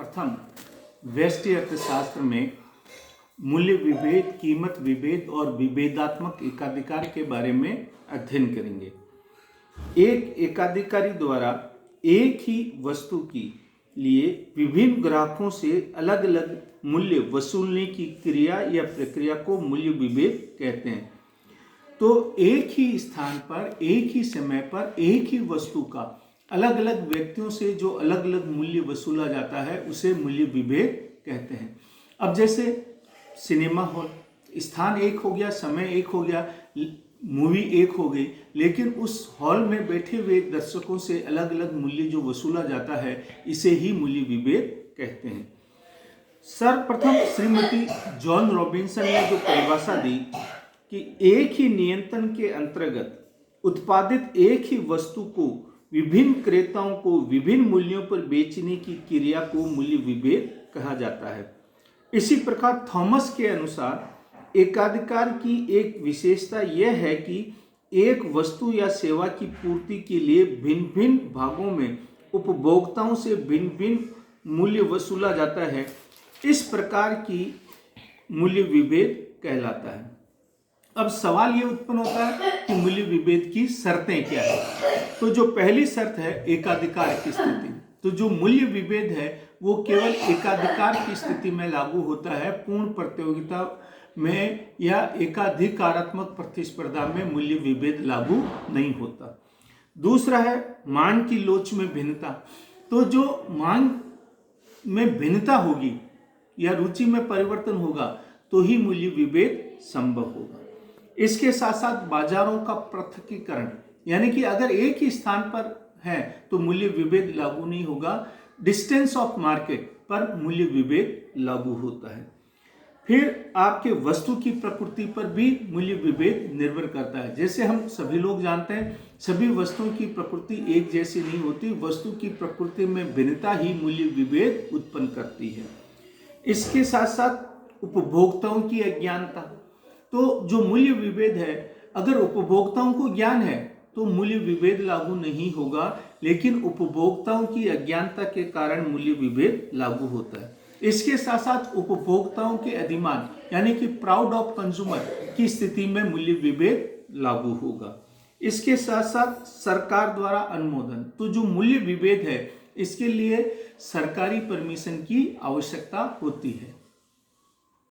सर्वप्रथम व्यष्टि अर्थशास्त्र में मूल्य विभेद, कीमत विभेद और विभेदात्मक एकाधिकार के बारे में अध्ययन करेंगे। एक एकाधिकारी द्वारा एक ही वस्तु के लिए विभिन्न ग्राहकों से अलग अलग मूल्य वसूलने की क्रिया या प्रक्रिया को मूल्य विभेद कहते हैं। तो एक ही स्थान पर, एक ही समय पर, एक ही वस्तु का अलग अलग व्यक्तियों से जो अलग अलग मूल्य वसूला जाता है उसे मूल्य विभेद कहते हैं। अब जैसे सिनेमा हॉल, स्थान एक हो गया, समय एक हो गया, मूवी एक हो गई, लेकिन उस हॉल में बैठे हुए दर्शकों से अलग अलग मूल्य जो वसूला जाता है इसे ही मूल्य विभेद कहते हैं। सर्वप्रथम श्रीमती जॉन रॉबिन्सन ने जो परिभाषा दी कि एक ही नियंत्रण के अंतर्गत उत्पादित एक ही वस्तु को विभिन्न क्रेताओं को विभिन्न मूल्यों पर बेचने की क्रिया को मूल्य विभेद कहा जाता है। इसी प्रकार थॉमस के अनुसार एकाधिकार की एक विशेषता यह है कि एक वस्तु या सेवा की पूर्ति के लिए भिन्न भिन्न भागों में उपभोक्ताओं से भिन्न भिन्न मूल्य वसूला जाता है। इस प्रकार की मूल्य विभेद कहलाता है। अब सवाल ये उत्पन्न होता है कि मूल्य विभेद की शर्तें क्या है। तो जो पहली शर्त है एकाधिकार की स्थिति, तो जो मूल्य विभेद है वो केवल एकाधिकार की स्थिति में लागू होता है। पूर्ण प्रतियोगिता में या एकाधिकारात्मक प्रतिस्पर्धा में मूल्य विभेद लागू नहीं होता। दूसरा है मांग की लोच में भिन्नता। तो जो मांग में भिन्नता होगी या रुचि में परिवर्तन होगा तो ही मूल्य विभेद संभव होगा। इसके साथ साथ बाजारों का पृथकीकरण, यानी कि अगर एक ही स्थान पर है तो मूल्य विभेद लागू नहीं होगा। डिस्टेंस ऑफ मार्केट पर मूल्य विभेद लागू होता है। फिर आपके वस्तु की प्रकृति पर भी मूल्य विभेद निर्भर करता है। जैसे हम सभी लोग जानते हैं सभी वस्तुओं की प्रकृति एक जैसी नहीं होती। वस्तु की प्रकृति में भिन्नता ही मूल्य विभेद उत्पन्न करती है। इसके साथ साथ उपभोक्ताओं की अज्ञानता। तो जो मूल्य विभेद है, अगर उपभोक्ताओं को ज्ञान है तो मूल्य विभेद लागू नहीं होगा, लेकिन उपभोक्ताओं की अज्ञानता के कारण मूल्य विभेद लागू होता है। इसके साथ साथ उपभोक्ताओं के अधिमान यानी कि प्राउड ऑफ कंज्यूमर की स्थिति में मूल्य विभेद लागू होगा। इसके साथ साथ सरकार द्वारा अनुमोदन। तो जो मूल्य विभेद है इसके लिए सरकारी परमिशन की आवश्यकता होती है।